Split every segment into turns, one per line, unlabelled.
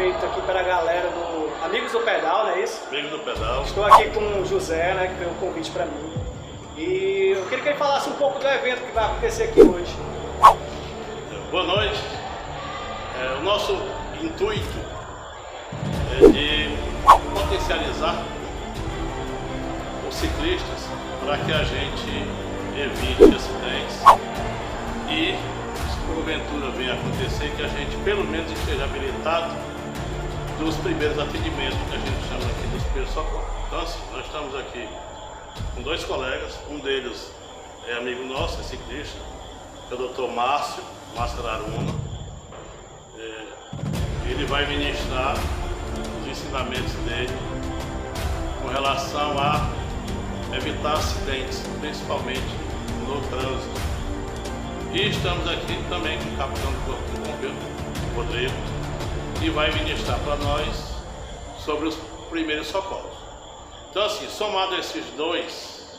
feito aqui para a galera do Amigos do Pedal, não é isso?
Amigos do Pedal.
Estou aqui com o José, né, que fez o convite para mim. E eu queria que ele falasse um pouco do evento que vai acontecer aqui hoje.
Boa noite. O nosso intuito é de potencializar os ciclistas para que a gente evite acidentes e, se porventura venha acontecer, que a gente pelo menos esteja habilitado dos primeiros atendimentos, que a gente chama aqui dos primeiros socorros. Então assim, nós estamos aqui com dois colegas, um deles é amigo nosso, é ciclista, que é o Dr. Márcio Aruna. Ele vai ministrar os ensinamentos dele com relação a evitar acidentes, principalmente no trânsito. E estamos aqui também com o capitão do Corpo de Bombeiro, Rodrigo, que vai ministrar para nós sobre os primeiros socorros. Então assim, somado a esses dois,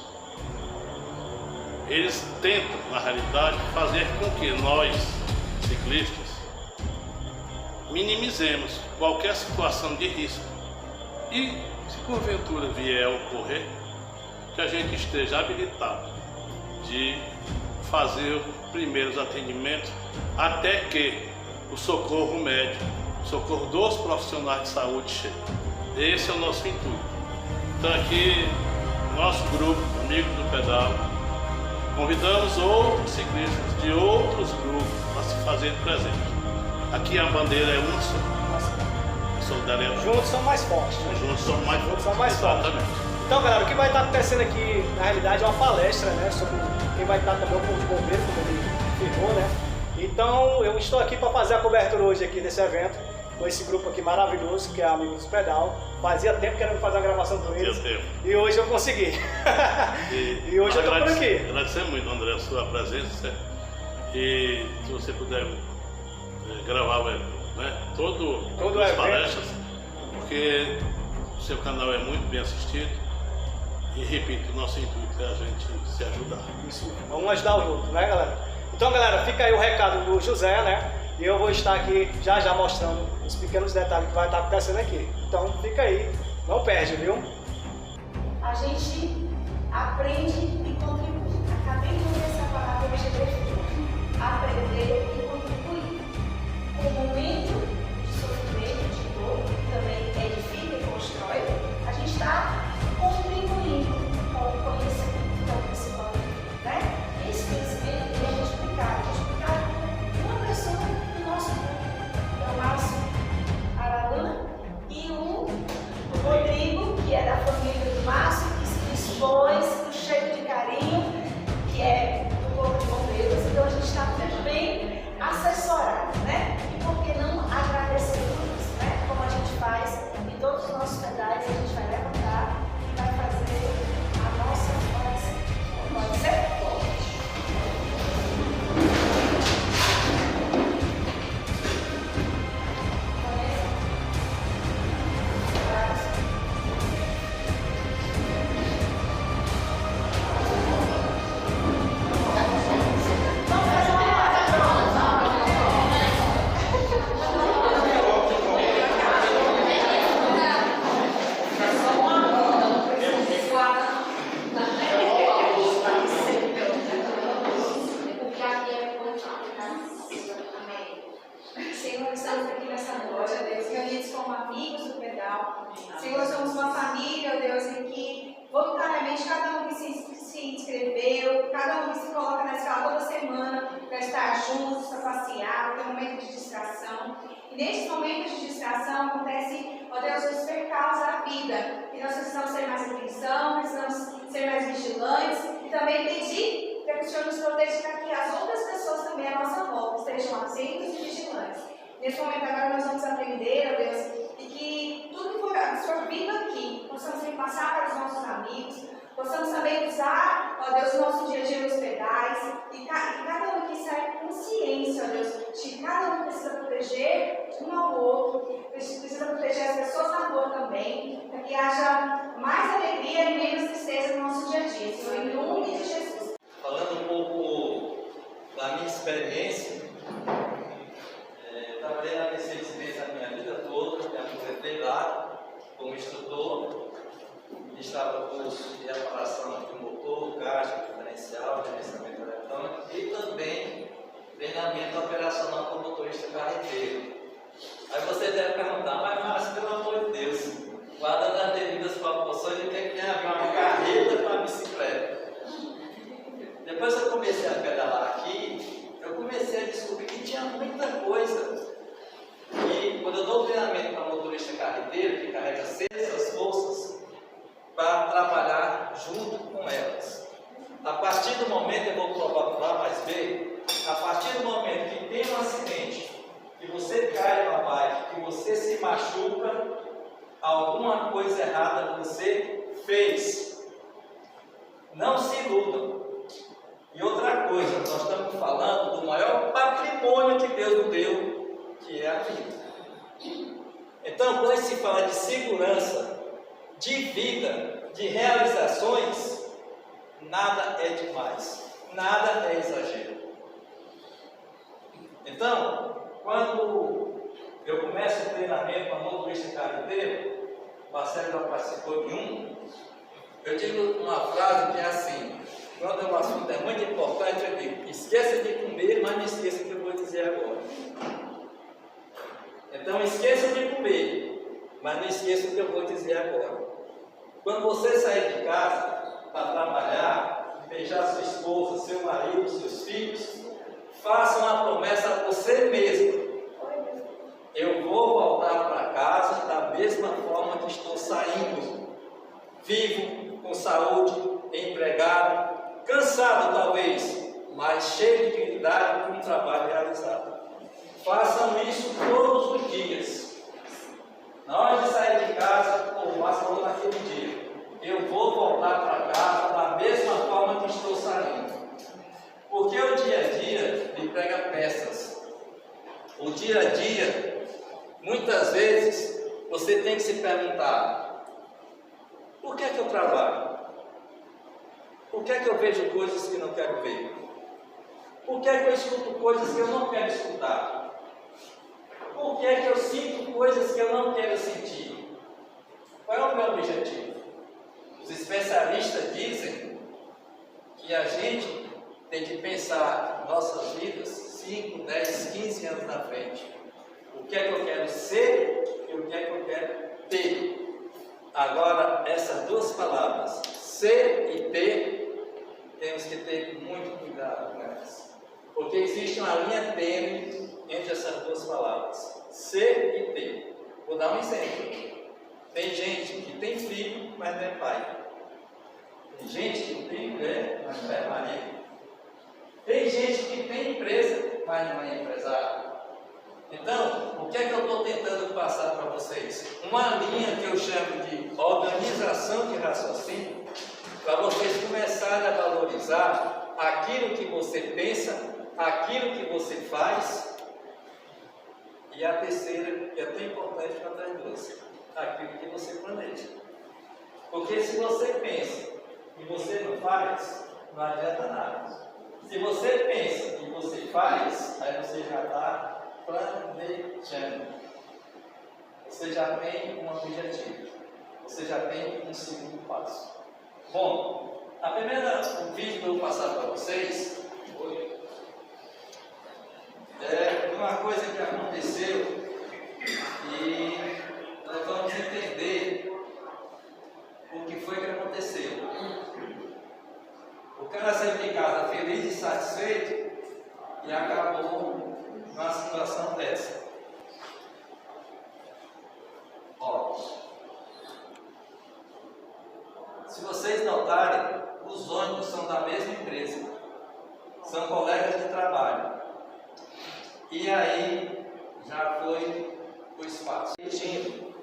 eles tentam, na realidade, fazer com que nós, ciclistas, minimizemos qualquer situação de risco e, se porventura vier a ocorrer, que a gente esteja habilitado de fazer os primeiros atendimentos até que o socorro médico, o socorro dos profissionais de saúde chegue. Esse é o nosso intuito. Então aqui, nosso grupo, Amigos do Pedal, convidamos outros ciclistas de outros grupos para se fazer presente. Aqui a bandeira é uma só. Solidariedade.
Juntos são mais fortes, né?
Juntos somos mais fortes.
Exatamente. Então, galera, o que vai estar acontecendo aqui, na realidade, é uma palestra, né? Sobre quem vai estar também o Corpo de Bombeiro, como ele afirmou, né? Então, eu estou aqui para fazer a cobertura hoje aqui desse evento, com esse grupo aqui maravilhoso, que é Amigos do Pedal. Fazia tempo querendo fazer a gravação com eles. E hoje eu consegui. E hoje eu estou por aqui.
Agradecer muito, André, a sua presença. E se você puder gravar, né, todo as palestras, porque o seu canal é muito bem assistido. E repito, o nosso intuito é a gente se ajudar.
Isso, vamos ajudar o outro, né, galera? Então, galera, fica aí o recado do José, né? E eu vou estar aqui já mostrando os pequenos detalhes que vai estar acontecendo aqui. Então, fica aí, não perde, viu?
A gente aprende e contribui. Acabei de ouvir essa palavra hoje definitiva. Aprender e contribuir. O momento de sofrimento, de dor, que também edifica e constrói, a gente está contribuindo com o conhecimento. Então, principalmente, né? Esse conhecimento ele é multiplicado por uma pessoa do nosso grupo, que é o Márcio Aruna, e o Rodrigo, que é da família do Márcio, que se dispôs, cheio de carinho, que é do Corpo de Bombeiros. Então, a gente está muito bem assessorado, né? E por que não agradecer por isso, né? Como a gente faz em todos os nossos pedais, a gente vai levantar e vai fazer a nossa oração. Pode ser? Senhor, estamos aqui nessa noite, ó Deus, reunidos como amigos do pedal. Senhor, somos uma família, ó Deus, em que voluntariamente cada um que se inscreveu, cada um que se coloca na escala toda semana para estar juntos, para passear, para ter um momento de distração. E nesses momentos de distração acontece, ó Deus, os percalços da vida. E nós precisamos ter mais atenção, precisamos ser mais vigilantes e também pedir para que o Senhor nos proteja para que as outras pessoas também à nossa volta estejam atentos e vigilantes. Nesse momento agora nós vamos aprender, ó Deus, e que tudo que for absorvido aqui, possamos repassar para os nossos amigos, possamos também usar, ó Deus, no nosso dia a dia nos pedais, e cada um que sai com consciência, ó Deus, de que cada um precisa proteger um ao outro, precisa proteger as pessoas na rua também, para que haja mais alegria e menos tristeza no nosso dia a dia, Senhor, em nome de Jesus.
Falando um pouco da minha experiência, trabalhei na Mercedes-Benz a minha vida toda, treinamento operacional para motorista carreteiro. Aí você deve perguntar, mas Márcio, pelo amor de Deus, guardando as devidas proporções, o que é que tem a ver uma carreta com a bicicleta? Depois que eu comecei a pedalar aqui, eu comecei a descobrir que tinha muita coisa. E quando eu dou treinamento para motorista carreteiro, que carrega essas forças, para trabalhar junto com elas. A partir do momento, eu vou provar por A mais B, a partir do momento que tem um acidente, que você cai numa bike, que você se machuca, alguma coisa errada você fez. Não se iludam. E outra coisa, nós estamos falando do maior patrimônio que Deus nos deu, que é a vida. Então, quando se fala de segurança, de vida, de realizações, nada é demais, nada é exagero. Então, quando eu começo o treinamento para motorista carreteiro, o Marcelo já participou de um, eu digo uma frase que é assim: quando o assunto é muito importante, eu digo, esqueça de comer, mas não esqueça o que eu vou dizer agora. Então, esqueça de comer, mas não esqueça o que eu vou dizer agora. Quando você sair de casa para trabalhar, beijar sua esposa, seu marido, seus filhos, faça uma promessa a você mesmo. Eu vou voltar para casa da mesma forma que estou saindo. Vivo, com saúde, empregado, cansado talvez, mas cheio de dignidade com um trabalho realizado. Façam isso todos os dias. Na hora de sair de casa, como o Márcio falou naquele dia, eu vou voltar para casa da mesma forma que estou saindo. Porque o dia a dia lhe prega peças. O dia a dia, muitas vezes, você tem que se perguntar: por que é que eu trabalho? Por que é que eu vejo coisas que não quero ver? Por que é que eu escuto coisas que eu não quero escutar? Por que é que eu sinto coisas que eu não quero sentir? Qual é o meu objetivo? Os especialistas dizem que a gente tem que pensar nossas vidas 5, 10, 15 anos na frente. O que é que eu quero ser e o que é que eu quero ter. Agora, essas duas palavras, ser e ter, temos que ter muito cuidado com elas. Porque existe uma linha tênue entre essas duas palavras, ser e ter. Vou dar um exemplo. Tem gente que tem filho, mas não é pai. Tem gente que tem mulher, mas não é marido. Tem gente que tem empresa, mas não é empresário. Então, o que é que eu estou tentando passar para vocês? Uma linha que eu chamo de organização de raciocínio, para vocês começarem a valorizar aquilo que você pensa, aquilo que você faz, e a terceira, que é tão importante quanto as duas, aquilo que você planeja. Porque se você pensa e você não faz, não adianta nada. Se você pensa e você faz, aí você já está planejando. Você já tem um objetivo. Você já tem um segundo passo. Bom, o vídeo que eu vou passar para vocês é uma coisa que aconteceu e nós vamos entender o que foi que aconteceu. O cara saiu de casa feliz e satisfeito e acabou numa situação dessa. Ó, se vocês notarem, os ônibus são da mesma empresa, são colegas de trabalho. E aí já foi o espaço. Dirigindo,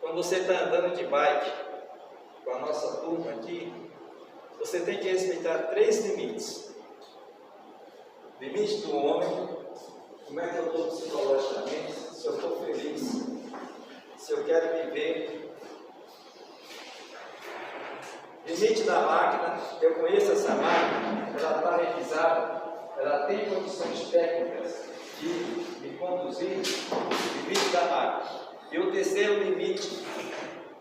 quando você está andando de bike com a nossa turma aqui, você tem que respeitar 3 limites. Limite do homem, como é que eu estou psicologicamente, se eu estou feliz, se eu quero viver. Limite da máquina, eu conheço essa máquina, ela está revisada, ela tem condições técnicas de me conduzir. Limite da máquina. E o terceiro limite,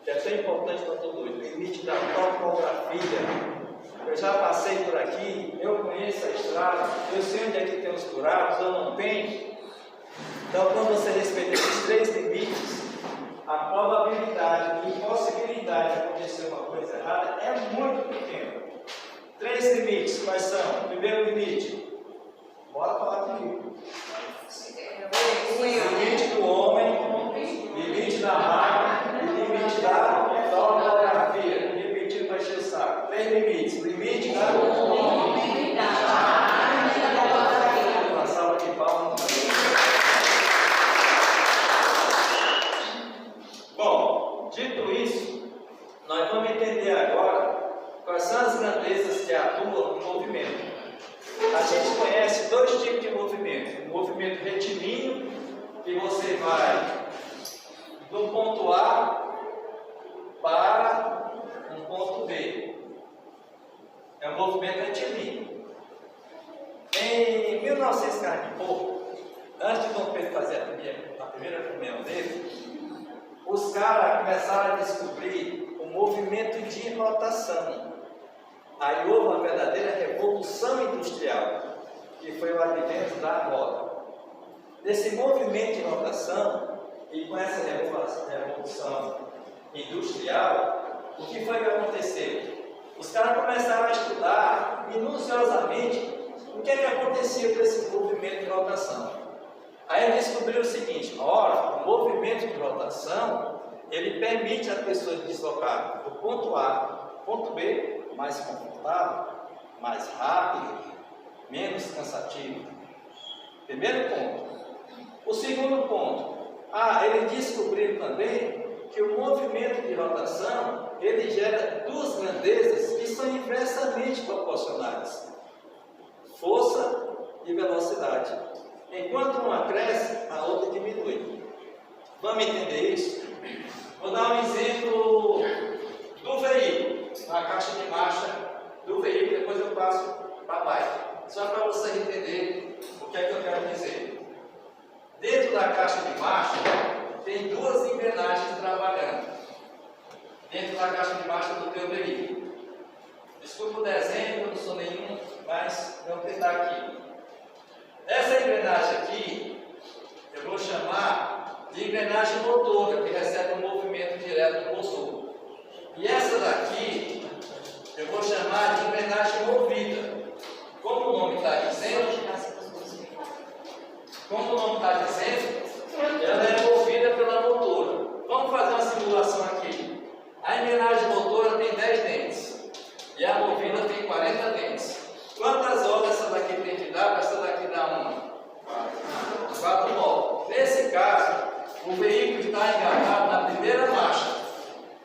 que é tão importante para todos, o limite da topografia. Eu já passei por aqui, eu conheço a estrada. estrada, eu sei onde é que tem os buracos, eu não tenho. Então, quando você respeita esses 3 limites, a probabilidade e possibilidade de acontecer uma coisa errada é muito pequena. 3 limites, quais são? Primeiro limite, bora falar comigo. Limite do homem, limite da máquina, limite da ortografia. Repetir para encher o saco. 3 limites. Limite da homem. Uma salva de palmas. Bom, dito isso, nós vamos entender agora quais são as grandezas que atuam no movimento. A gente conhece 2 tipos de movimento. O movimento retilíneo, que você vai do ponto A para um ponto B. É um movimento retilíneo. Em 1940 e pouco, antes de Dom Pedro fazer a primeira comunhão dele, os caras começaram a descobrir o movimento de rotação. Aí houve uma verdadeira revolução industrial, que foi o advento da roda. Desse movimento de rotação, e com essa revolução industrial, o que foi que aconteceu? Os caras começaram a estudar minuciosamente o que é que acontecia com esse movimento de rotação. Aí eles descobriram o seguinte: ora, o movimento de rotação, ele permite a pessoa deslocar do ponto A ao ponto B mais confortável, mais rápido, menos cansativo. Primeiro ponto. O segundo ponto, eles descobriram também que o movimento de rotação, ele gera 2 grandezas que são inversamente proporcionais: força e velocidade. Enquanto uma cresce, a outra diminui. Vamos entender isso? Vou dar um exemplo do veículo, a caixa de marcha do veículo, depois eu passo para a bike, só para vocês entenderem o que é que eu quero dizer. Dentro da caixa de marcha tem 2 engrenagens trabalhando dentro da caixa de marcha do teu veículo. Desculpa o desenho, eu não sou nenhum, mas vamos tentar aqui. Essa engrenagem aqui eu vou chamar de engrenagem motora, que recebe um movimento direto do motor. E essa daqui eu vou chamar de engrenagem movida. Como o nome está dizendo, ela é movida pela motora. Vamos fazer uma simulação aqui. A engrenagem motora tem 10 dentes e a movida tem 40 dentes. Quantas voltas essa daqui tem que dar para essa daqui dar uma? 4 voltas. Nesse caso, o veículo está engatado na primeira marcha.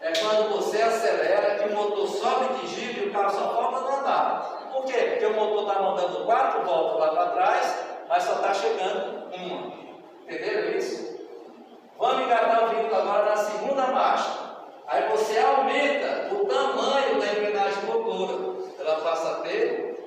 É quando você acelera que o motor sobe de giro e o carro só falta andar. Por quê? Porque o motor está mandando 4 voltas lá para trás, mas só está chegando uma. Entenderam isso? Vamos engatar o veículo agora na segunda marcha. Aí você aumenta o tamanho da engrenagem motora. Ela passa a ter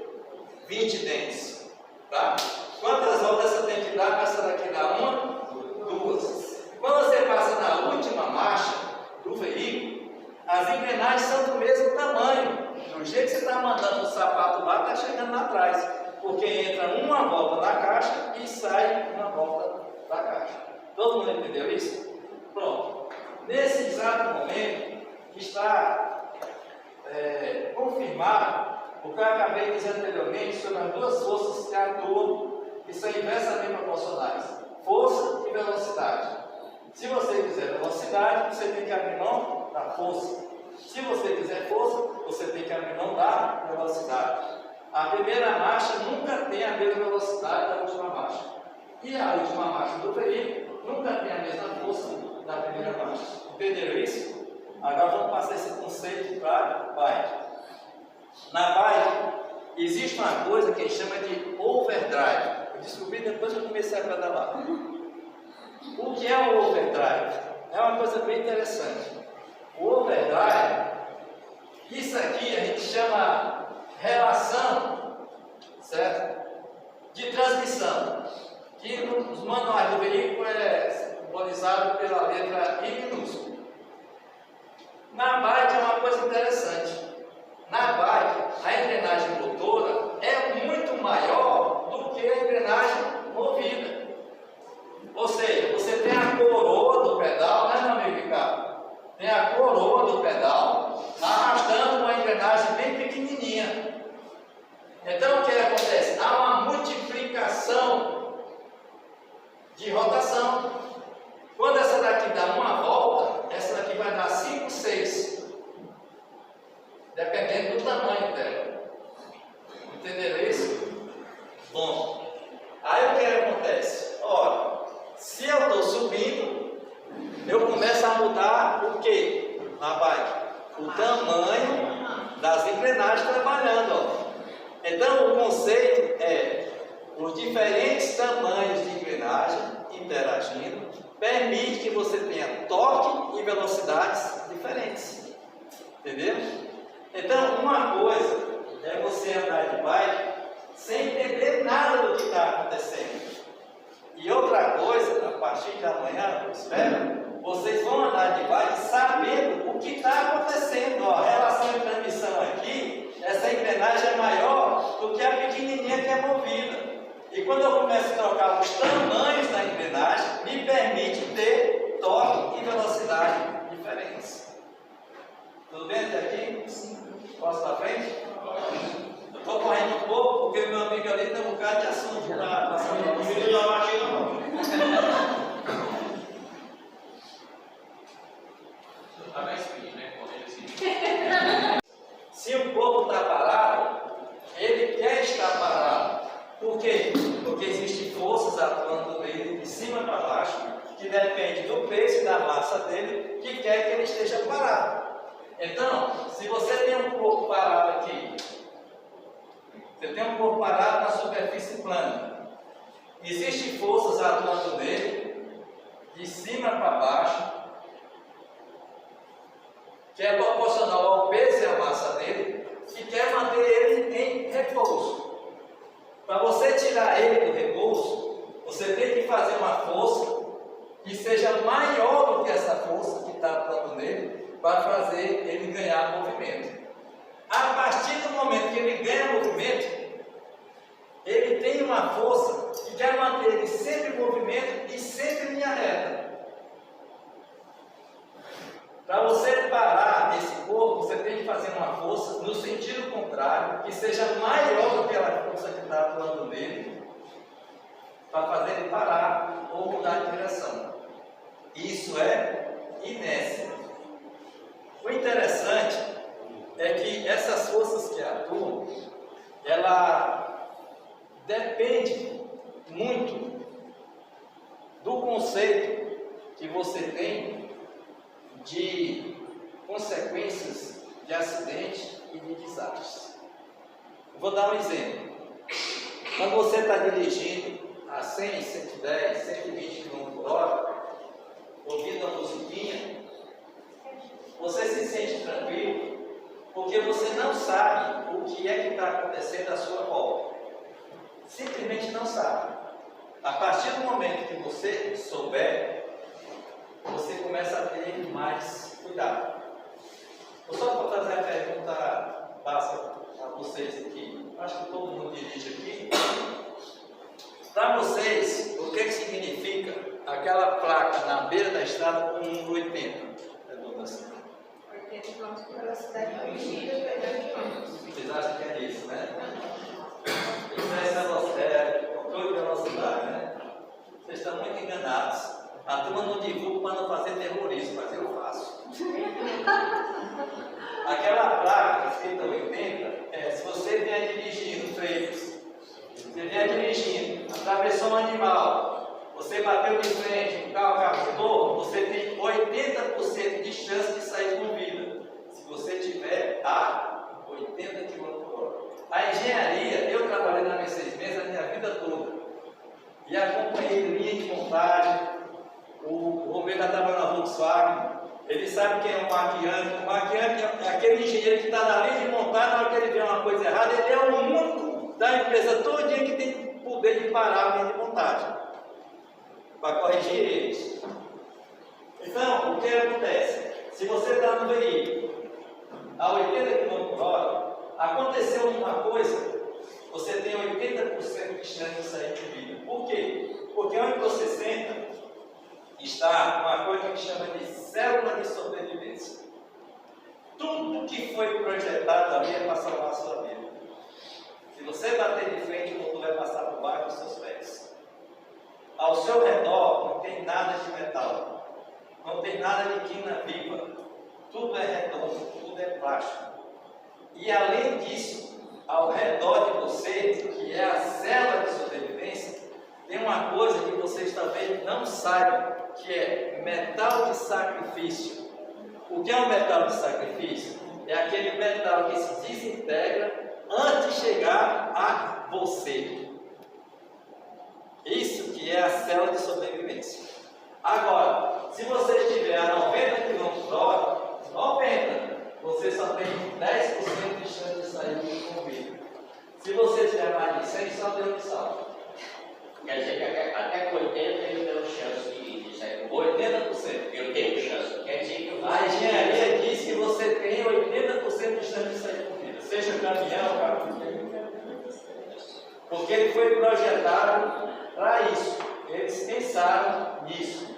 20 dentes. Tá? Quantas voltas você tem que dar para essa daqui dar uma? 2. Quando você passa na última marcha do veículo, as engrenagens são do mesmo tamanho. Do jeito que você está mandando o sapato lá, está chegando lá atrás. Porque entra uma volta na caixa e sai uma volta da caixa. Todo mundo entendeu isso? Pronto. Nesse exato momento está confirmado o que eu acabei de dizer anteriormente sobre as 2 forças que atuam, que são inversamente proporcionais: força e velocidade. Se você quiser velocidade, você tem que abrir mão da força. Se você quiser força, você tem que abrir mão da velocidade. A primeira marcha nunca tem a mesma velocidade da última marcha. E a última marcha do veículo nunca tem a mesma força da primeira marcha. Entenderam isso? Agora vamos passar esse conceito para a bike. Na bike, existe uma coisa que a gente chama de overdrive. Eu descobri depois que eu comecei a pedalar. O que é o overdrive? É uma coisa bem interessante. O overdrive, isso aqui a gente chama relação, certo? De transmissão, que nos manuais do veículo é simbolizado pela letra I minúscula. Na bike é uma coisa interessante. Na bike, a engrenagem motora é muito maior eu estou subindo, eu começo a mudar o quê? Na bike? O tamanho das engrenagens trabalhando. Ó. Então, o conceito é os diferentes tamanhos de engrenagem interagindo permite que você tenha torque e velocidades diferentes. Entendeu? Então, uma coisa é você andar de bike sem entender nada do que está acontecendo. E outra coisa, a partir de amanhã, eu espero, vocês vão andar de bike sabendo o que está acontecendo. Ó, a relação de transmissão aqui, essa engrenagem é maior do que a pequenininha que é movida. E quando eu começo a trocar os tamanhos da engrenagem, me permite ter torque e velocidade diferentes. Tudo bem até aqui? Posso para frente? Eu estou correndo um pouco porque meu amigo ali tem um bocado de assunto para passar para vocês.
Tá mais speed, né? Correndo assim.
Se o corpo está parado, ele quer estar parado. Por quê? Porque existem forças atuando nele de cima para baixo, que depende do peso e da massa dele, que quer que ele esteja parado. Então, se você tem um corpo parado aqui, você tem um corpo parado na superfície plana, existem forças atuando nele de cima para baixo, que é proporcional ao peso e à massa dele, que quer manter ele em repouso. Para você tirar ele do repouso, você tem que fazer uma força que seja maior do que essa força que está atuando nele, para fazer ele ganhar movimento. A partir do momento que ele ganha movimento, ele tem uma força que quer manter ele sempre em movimento e sempre em linha reta. Para você parar esse corpo, você tem que fazer uma força no sentido contrário, que seja maior do que aquela força que está atuando nele, para fazer ele parar ou mudar de direção. Isso é inércia. O interessante é que essas forças que atuam, ela depende muito do conceito que você tem de consequências de acidente e de desastres. Vou dar um exemplo. Quando você está dirigindo a 100, 110, 120 km por hora, ouvindo a musiquinha, você se sente tranquilo, porque você não sabe o que é que está acontecendo à sua volta. Simplesmente não sabe. A partir do momento que você souber, você começa a ter mais cuidado. Eu só vou fazer a pergunta básica a vocês aqui. Acho que todo mundo dirige aqui. Para vocês, o que significa aquela placa na beira da estrada com 1,80? Assim.
80 km por velocidade permitida, 80 km.
Vocês acham que é isso, né? Isso é controle de velocidade, né? Vocês estão muito enganados. A turma não divulga para não fazer terrorismo, mas eu faço. Aquela placa escrita 80, se você vier dirigindo freios, você vier dirigindo, atravessou um animal, você bateu de frente, o carro captou, você tem 80% de chance de sair com vida, se você tiver a 80 km por hora. A engenharia, eu trabalhei na Mercedes-Benz a minha vida toda, e acompanhei linha de montagem. O Romero já trabalha na Volkswagen, ele sabe quem é o Mark Young. O Mark Young é aquele engenheiro que está na linha de montagem, na hora que ele vê uma coisa errada, ele é o único da empresa todinha que tem poder de parar a linha de montagem para corrigir eles. Então, o que acontece? Se você está no veículo a 80 km por hora, aconteceu uma coisa, você tem 80% de chance de sair de vida. Por quê? Porque onde você senta, está uma coisa que chama de célula de sobrevivência. Tudo que foi projetado ali é para salvar a sua vida. Se você bater de frente, o mundo vai passar por baixo dos seus pés. Ao seu redor não tem nada de metal, não tem nada de quina viva, tudo é redondo, tudo é plástico. E além disso, ao redor de você, que é a célula de sobrevivência, tem uma coisa que você está talvez não saibam que é metal de sacrifício. O que é um metal de sacrifício? É aquele metal que se desintegra antes de chegar a você. Isso que é a célula de sobrevivência. Agora, se você estiver a 90 km/h, 90, você só tem 10% de chance de sair com vida. Se você tiver mais de 100, só Deus me salva.
Quer dizer que até com 80 eu tenho chance de sair com
80%.
Eu tenho chance. Quer dizer que eu
A engenharia diz que você tem 80% de chance de sair com vida. Seja caminhão, carro. Porque ele foi projetado para isso. Eles pensaram nisso.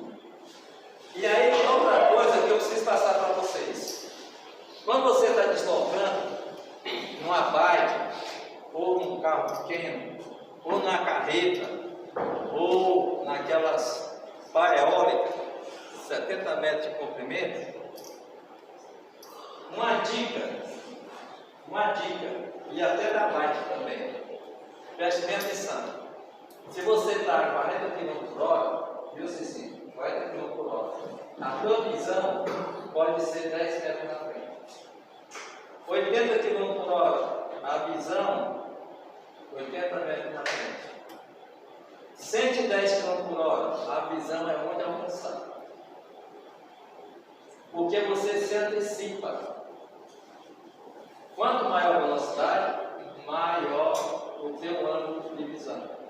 E aí, outra coisa que eu preciso passar para vocês. Quando você está deslocando numa bike, ou num carro pequeno, ou na carreta, ou naquelas pá eólicas, 70 metros de comprimento, uma dica, e até da bike também, preste bem atenção. Se você está a 40 km/h, viu, Cicinho? 40 km/h, a tua visão pode ser 10 metros na frente. 80 km/h, a visão 80 metros na frente. 110 km/h, a visão é onde alcançar. Porque você se antecipa. Quanto maior a velocidade, maior o teu ângulo de visão.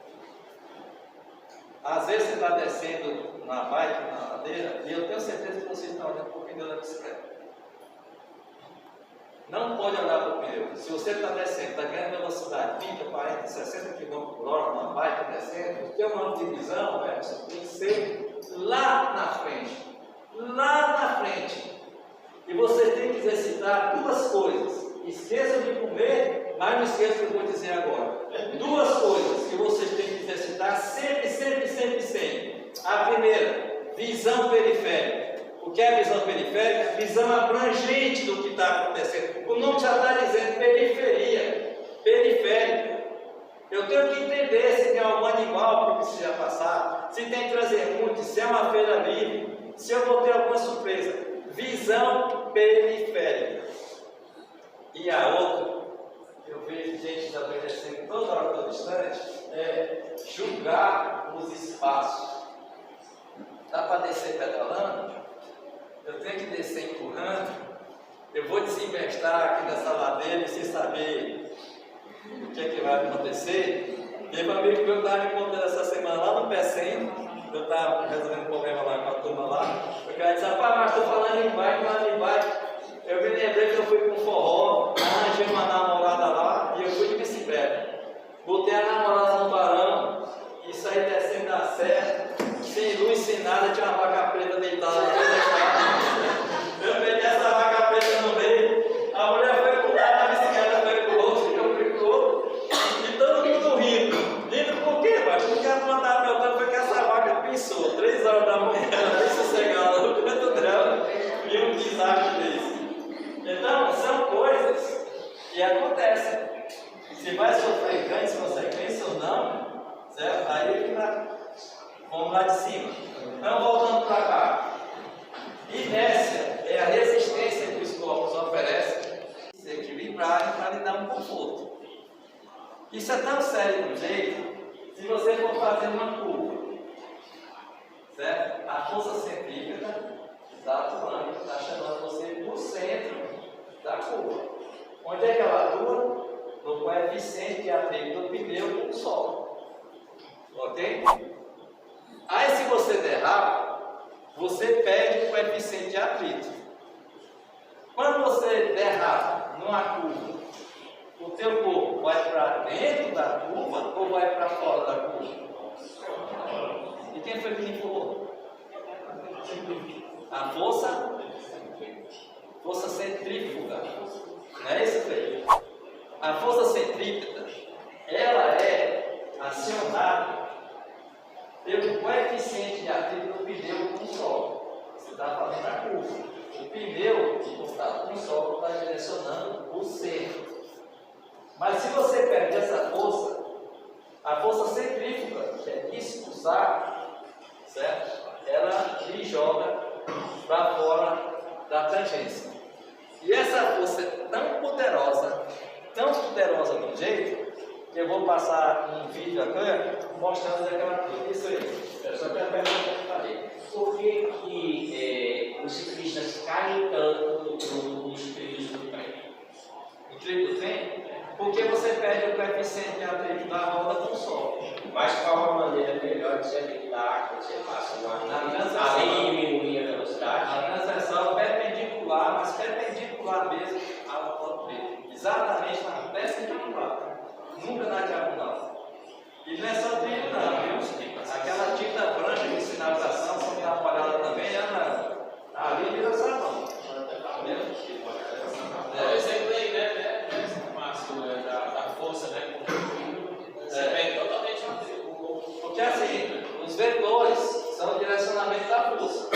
Às vezes você está descendo na bike, na ladeira, e eu tenho certeza que você está olhando para o pneu da bicicleta. Não pode olhar para o pneu. Se você está descendo, está ganhando velocidade 30, 40, 60 km/h numa bike descendo, o teu ângulo de visão tem que ser lá na frente. Lá na frente. E você tem que exercitar duas coisas. Esqueça de comer, mas não esqueça o que eu vou dizer agora. Duas coisas que vocês têm que exercitar sempre, sempre, sempre, sempre. A primeira, visão periférica. O que é visão periférica? Visão abrangente do que está acontecendo. O nome já está dizendo periferia. Periférica. Eu tenho que entender se tem algum animal que precisa passar, se tem que trazer muito, se é uma feira livre, se eu vou ter alguma surpresa. Visão periférica. E a outra, eu vejo gente estabelecendo toda hora todo instante, é julgar os espaços. Dá para descer pedalando? Eu tenho que descer empurrando? Eu vou desinvestar aqui nessa ladeira sem saber o que é que vai acontecer? Teve um amigo meu que estava me contando essa semana lá no P100, eu estava resolvendo um problema lá com a turma lá. O cara disse: rapaz, mas estou falando em bike. Eu me lembrei que eu fui com forró, arranjei uma namorada lá e eu fui de bicicleta. Botei a namorada no barão e saí descendo da serra, sem luz, sem nada, tinha uma vaca preta deitada no meio da estrada. Eu peguei essa vaca preta no meio, a mulher foi pro lado da bicicleta, foi pro outro, eu fui pro outro, e todo mundo rindo. Rindo por quê, pai? Porque a turma estava perguntando foi que essa vaca pensou, 3 horas da manhã, bem sossegada no canto dela, e um desastre desse. Então, são coisas que acontecem. Se vai sofrer grandes consequências ou não, certo? Aí vamos lá de cima. Então, voltando para cá. Inércia é a resistência que os corpos oferecem se equilibrarem para lhe dar um conforto. Isso é tão sério de um jeito, se você for fazer uma curva, certo? A força centrípeta está atuando, está chamando você para o centro da curva. Onde é que ela atua? No coeficiente de atrito do pneu com o solo. Ok? Aí se você derrapa, você perde o coeficiente de atrito. Quando você derrapa numa curva, o teu corpo vai para dentro da curva ou vai para fora da curva? E quem foi que empurrou? A força centrífuga. Não é isso, Felipe? A força centrípeta, ela é acionada pelo coeficiente de atrito do pneu com o solo. Você está fazendo a curva. O pneu, de contato com o solo, está direcionando o centro. Mas se você perde essa força, a força centrífuga, que é expulsar, certo? Ela lhe joga para fora da tangência. E essa força é tão poderosa de um jeito, que eu vou passar um vídeo aqui mostrando isso aí.
Eu só tenho uma pergunta que eu falei. Por que os ciclistas caem tanto nos trilhos do trem?
O trilho do trem? Porque você perde o coeficiente de atrito da roda com o sol.
Mas qual a maneira melhor de se evitar que você faça uma além de diminuir a velocidade?
A transversal perpendicular, mas perpendicular mesmo ao trilho. Exatamente na perpendicular. Nunca na diagonal. E não é só trilho não, viu? Aquela tinta branca de sinalização, se me atrapalhada também, ela ali vira sabão.
O exemplo aí, né? Márcio, da força, né? Você perde totalmente o.
Porque assim, os vetores são o direcionamento da força.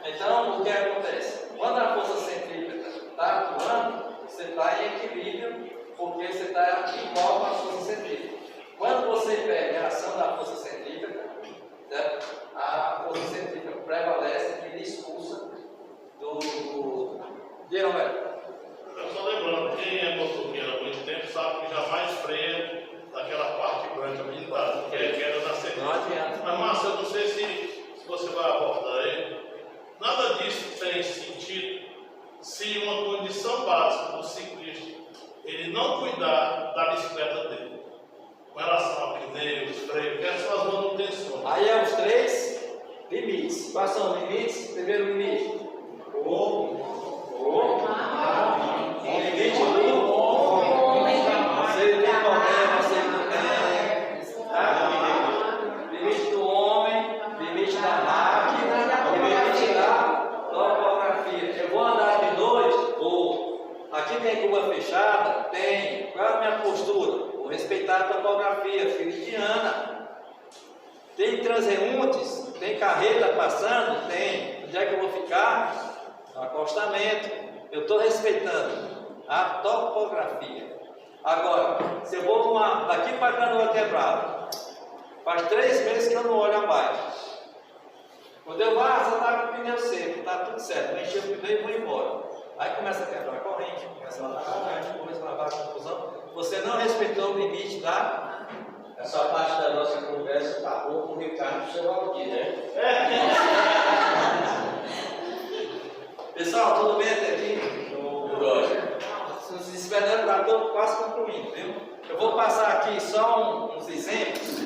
Então, o que acontece? Quando a força centrípeta está atuando, você está em equilíbrio, porque você está igual com a força centrípeta. Quando você perde a ação da força centrípeta, certo? A força centrípeta prevalece e lhe expulsa do. Viram, velho?
Só lembrando, quem é motoqueiro há muito tempo sabe que jamais freia naquela parte branca pintada, porque é queda da sequência.
Não adianta.
Mas, Márcio, eu não sei se você vai abordar aí. Nada disso tem sentido se uma condição básica do ciclista ele não cuidar da bicicleta dele, com relação a pneus, freio, que são as manutenções.
Aí é os 3 limites. Quais são os limites? Primeiro limite. O limite do homem. Se ele tem problema, se ele não tem. Tá? Limite do homem, limite da máquina, limite da topografia. Eu vou andar de noite? Vou. Aqui tem curva fechada? Tem. Qual é a minha postura? Vou respeitar a topografia, filidiana. Tem transeuntes? Tem carreta passando? Tem. Onde é que eu vou ficar? No acostamento. Eu estou respeitando a topografia. Agora, se eu vou daqui para Canoa Quebrada, faz 3 meses que eu não olho abaixo. Quando eu vou, você está com o pneu seco, está tudo certo, eu enchi o pneu e vou embora. Aí começa a quebrar a corrente, começa a lavar a corrente, começa a lavar a confusão. Você não respeitou o limite da.
Essa parte da nossa conversa está bom com o Ricardo e o seu Aldir, né?
Pessoal, tudo bem até aqui? Vocês esperando, já estou quase concluindo, viu? Eu vou passar aqui só uns exemplos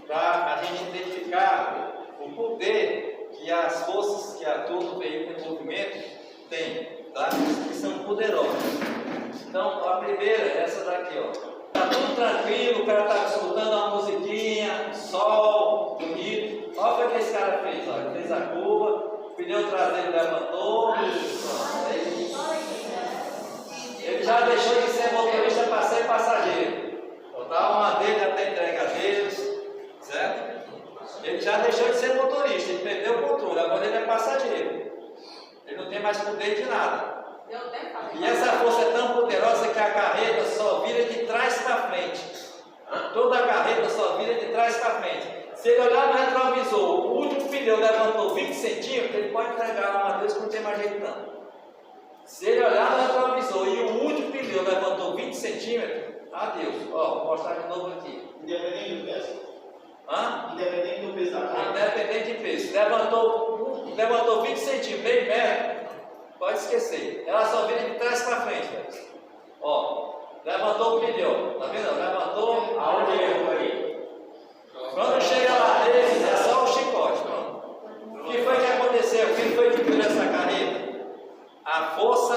para a gente identificar o poder que as forças que atuam no veículo em movimento têm, tá? Que são poderosas. Então, a primeira é essa daqui, ó. Tá tudo tranquilo, o cara tá escutando uma musiquinha, sol, bonito. Olha o que esse cara fez, ó. Ele fez a curva, o pneu traseiro levantou. Ele já deixou de ser motorista para ser passageiro. Botar uma dele até entregadeiros, certo? Ele já deixou de ser motorista, ele perdeu o controle, agora ele é passageiro. Ele não tem mais poder de nada. E essa força é tão poderosa que a carreta só vira de trás para frente. Toda a carreta só vira de trás para frente. Se ele olhar no retrovisor, o último pneu levantou 20 centímetros, ele pode entregar a uma Deus que não tem mais jeito não. Se ele olhar no retrovisor e o último pneu levantou 20 centímetros, adeus. Ó, vou mostrar de novo aqui.
Independente do peso?
Hã?
Independente do peso da carga?
Independente de peso. Levantou 20 centímetros, meio metro, pode esquecer. Ela só vira de trás para frente, velho. Ó, levantou o pneu, tá vendo? Levantou.
Aonde eu aí?
Quando chega lá dele, é só o chicote. Pronto. O que foi que aconteceu? Quem foi que virou essa carreta? A força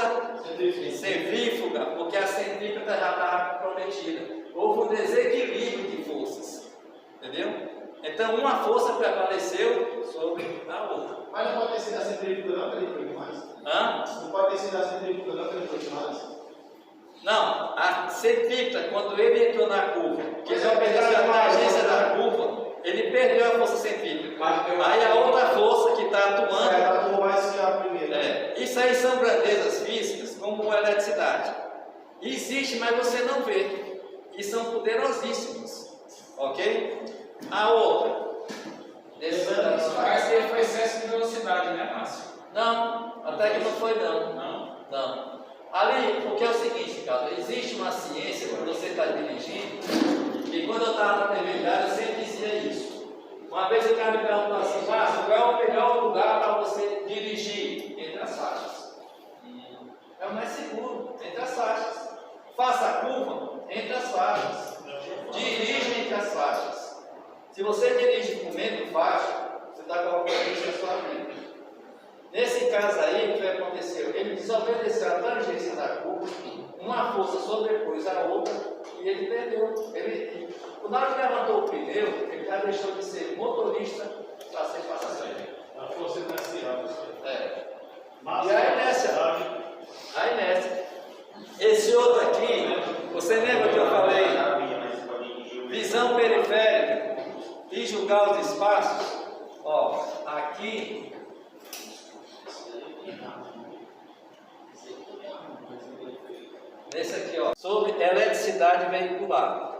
centrífuga, porque a centrípeta já está comprometida. Houve um desequilíbrio de forças. Entendeu? Então uma força prevaleceu sobre a outra.
Mas não pode ter sido a centrífuga não, que ele foi demais?
Hã?
Não pode ter sido a centrífuga não, que ele foi demais?
Não, a centrípeta, quando ele entrou na curva, que ele obedeceu a tangência da curva, ele perdeu a força centrípeta. Aí a outra força que está atuando.
Ela atuou mais que a primeira.
Isso aí são grandezas físicas, como a eletricidade. Existe, mas você não vê. E são poderosíssimas. Ok? A outra.
Mas ele foi excesso de velocidade, né, Márcio?
Não, até que não foi não.
Não?
Não. Ali, porque é o seguinte, cara, existe uma ciência quando você está dirigindo, e quando eu estava na universidade eu sempre dizia isso. Uma vez o cara me perguntou assim, Márcio, qual é o melhor lugar para você dirigir entre as faixas? É o mais seguro, entre as faixas. Faça a curva entre as faixas. Dirija entre as faixas. Se você dirige com medo de faixa, você está colocando isso na sua vida. Nesse caso aí, o que aconteceu? Ele desobedeceu a tangência da curva, uma força sobrepôs a outra e ele perdeu. Na hora que levantou o pneu, ele já deixou de ser motorista para ser passageiro.
A força inercial.
E a inércia. Esse outro aqui, você lembra que eu falei? Visão periférica e julgar os espaços. Ó, aqui. Nesse aqui, ó, sobre eletricidade veicular.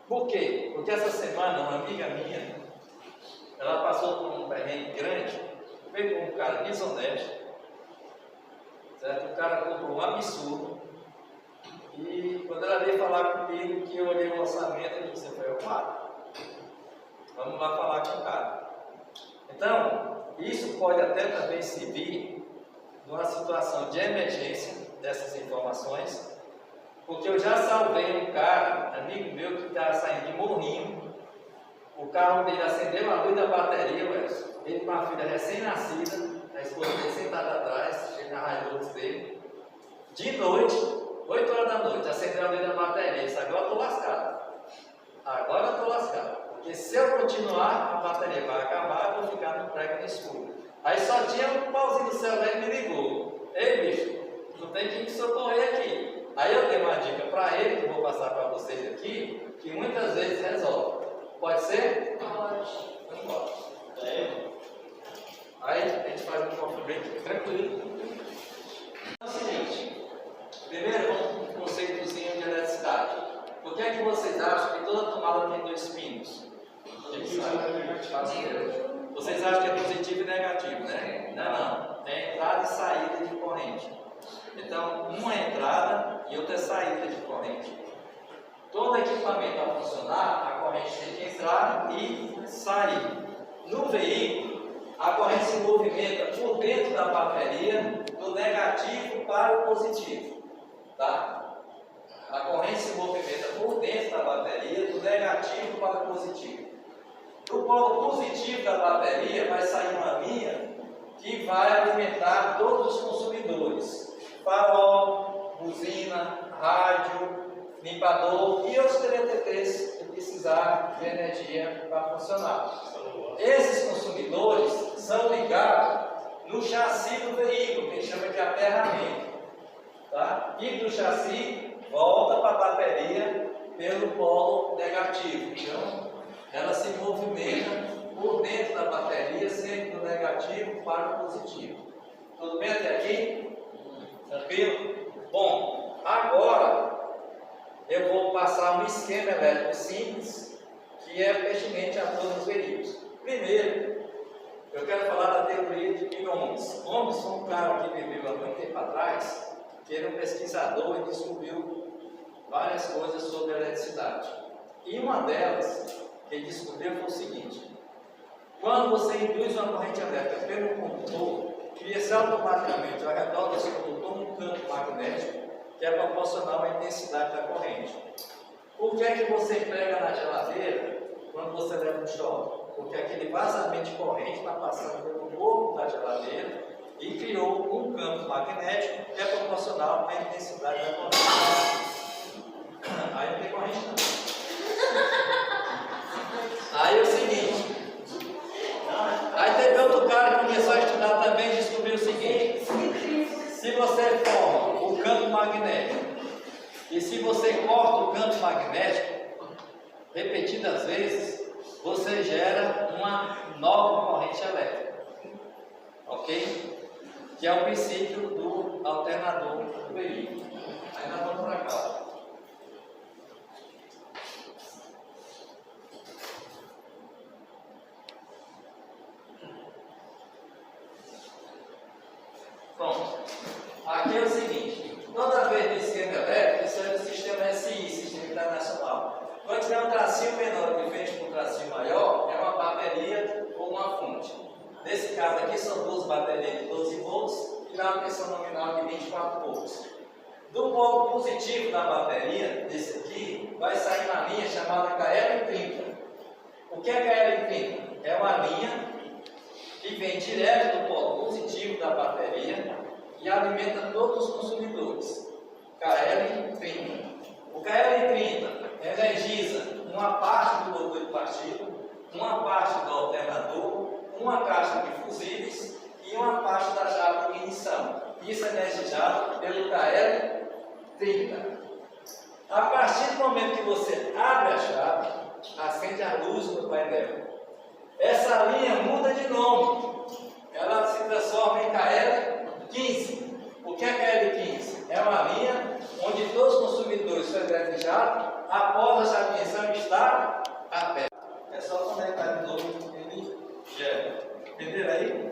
Por quê? Porque essa semana uma amiga minha, ela passou por um perrengue grande, veio com um cara desonesto, certo? O cara comprou um absurdo, e quando ela veio falar comigo, que eu olhei o orçamento, eu disse, vamos lá falar com o cara. Então, isso pode até também servir numa situação de emergência dessas informações, porque eu já salvei um cara, amigo meu, que estava saindo de Morrinho. O carro dele acendeu a luz da bateria, ele com a filha recém-nascida, a esposa dele sentada atrás, ele na Hilux dele. De noite, 8 horas da noite, acendeu a luz da bateria. Ele disse, agora eu estou lascado. Agora eu estou lascado. Porque se eu continuar, a bateria vai acabar, eu vou ficar no prego no escuro. Aí só tinha um pauzinho do celular e me ligou. Ei, bicho, não tem que me socorrer aqui. Aí eu dei uma dica para ele, que eu vou passar para vocês aqui, que muitas vezes resolve. Pode ser?
Pode.
Não pode. Aí a gente faz um coffee break tranquilo. É o seguinte, primeiro vamos para um conceitozinho de eletricidade. Por que é que vocês acham que toda tomada tem 2 pinos? Vocês acham que é positivo e negativo, né? Não. Tem entrada e saída de corrente. Então, uma é entrada e outra é saída de corrente. Todo equipamento a funcionar, a corrente tem que entrar e sair. No veículo, a corrente se movimenta por dentro da bateria, do negativo para o positivo. Tá? A corrente se movimenta por dentro da bateria, do negativo para o positivo. Do polo positivo da bateria vai sair uma linha que vai alimentar todos os consumidores. Farol, buzina, rádio, limpador e os TTTs que precisar de energia para funcionar. Esses consumidores são ligados no chassi do veículo, que a gente chama de aterramento. Tá? E do chassi volta para a bateria pelo polo negativo. Então, ela se movimenta por dentro da bateria, sempre do negativo para o positivo. Tudo bem até aqui? Tranquilo? Bom, agora eu vou passar um esquema elétrico simples que é pertinente a todos os veículos. Primeiro, eu quero falar da teoria de Bill Ohms. Ohms foi um cara que viveu há muito tempo atrás, que era um pesquisador e descobriu várias coisas sobre a eletricidade. E uma delas que ele descobriu foi o seguinte: quando você induz uma corrente elétrica pelo condutor, cria-se automaticamente ao redor desse condutor um campo magnético que é proporcional à intensidade da corrente. Por que é que você pega na geladeira quando você leva um choque? Porque aquele vazamento de corrente está passando pelo corpo da geladeira e criou um campo magnético que é proporcional à intensidade da corrente. Aí não tem corrente não. Aí é o seguinte. Aí teve outro cara que começou a estudar também e descobriu o seguinte: se você forma o campo magnético e se você corta o campo magnético repetidas vezes, você gera uma nova corrente elétrica. Ok? Que é o princípio do alternador do veículo. Aí nós vamos para cá. Aqui é o seguinte, toda vez no esquema elétrico, isso é do sistema SI, Sistema Internacional. Quando tiver um tracinho menor de frente para um tracinho maior, é uma bateria ou uma fonte. Nesse caso aqui são duas baterias de 12 volts e dá uma tensão nominal de 24 volts. Do polo positivo da bateria, desse aqui, vai sair uma linha chamada KL30. O que é KL30? É uma linha que vem direto do polo positivo da bateria e alimenta todos os consumidores. KL30. O KL30 energiza uma parte do motor de partido, uma parte do alternador, uma caixa de fusíveis e uma parte da chave de ignição. Isso é energizado pelo KL30. A partir do momento que você abre a chave, acende a luz no painel. Essa linha muda de nome. Ela se transforma em KL15. O que é KL15? É uma linha onde todos os consumidores são energizados após a ignição estar aberta. É só conectar de novo e ele gera. Entenderam aí?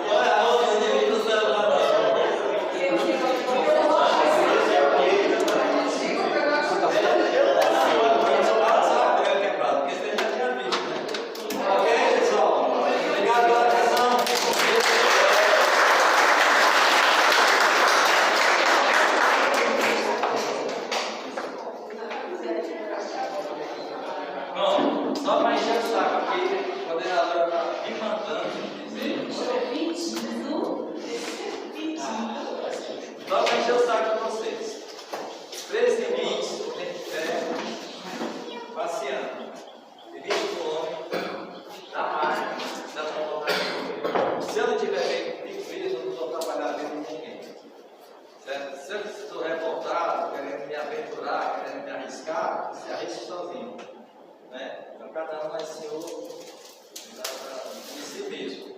Olha a outra nível do celular. Só para encher o saco aqui, a coordenadora está me mandando dizer. Só para encher o saco de vocês. 13h20, tem que pé, passeando. 20 km na máquina, da montanha. Se eu não tiver feito vídeos, eu não vou trabalhar dentro de ninguém. Certo? Se eu estou revoltado, querendo me aventurar, querendo me arriscar, se arrisque sozinho. Né? Então cada um é senhor de si mesmo.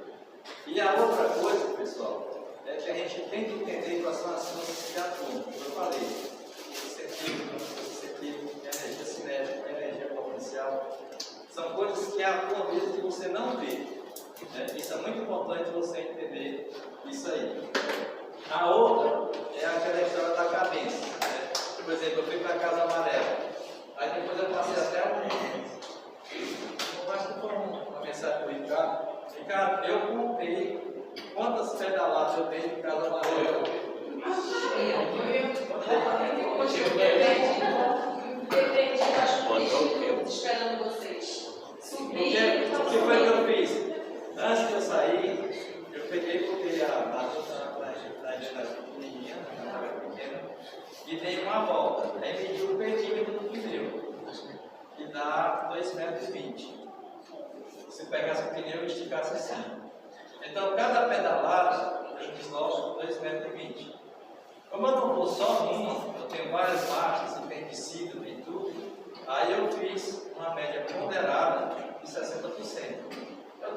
E a outra coisa, pessoal, é que a gente tem que entender quais são as coisas que atuam. Como eu falei, energia cinética, energia potencial, são coisas que atuam mesmo que você não vê. Né? Isso é muito importante você entender isso aí. A outra é aquela história da cadência. Né? Por exemplo, eu fui para a Casa Amarela. Aí depois eu passei até uma mensagem para o Ricardo. Ricardo, eu contei quantas pedaladas eu dei em Casa Amarela.
Esperando vocês.
O que foi que eu fiz? Antes de eu sair, eu peguei e botei a engrenagem pequenininha, e dei uma volta. Aí medi o perímetro do pneu, que dá 2,20 metros. Se pegasse o pneu e esticasse assim. Então, cada pedalada eu desloco 2,20 metros. Como eu não vou só numa, eu tenho várias marchas, tem descida, tem tudo, aí eu fiz uma média ponderada de 60%. Eu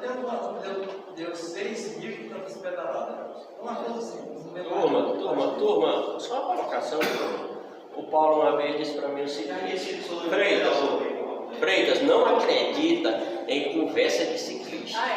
deu 6.000 e tantas pedaladas. Uma coisa assim.
Turma, só uma colocação. O Paulo uma vez disse para mim o seguinte: Freitas, não acredita em conversa de ciclista.
Ah, é?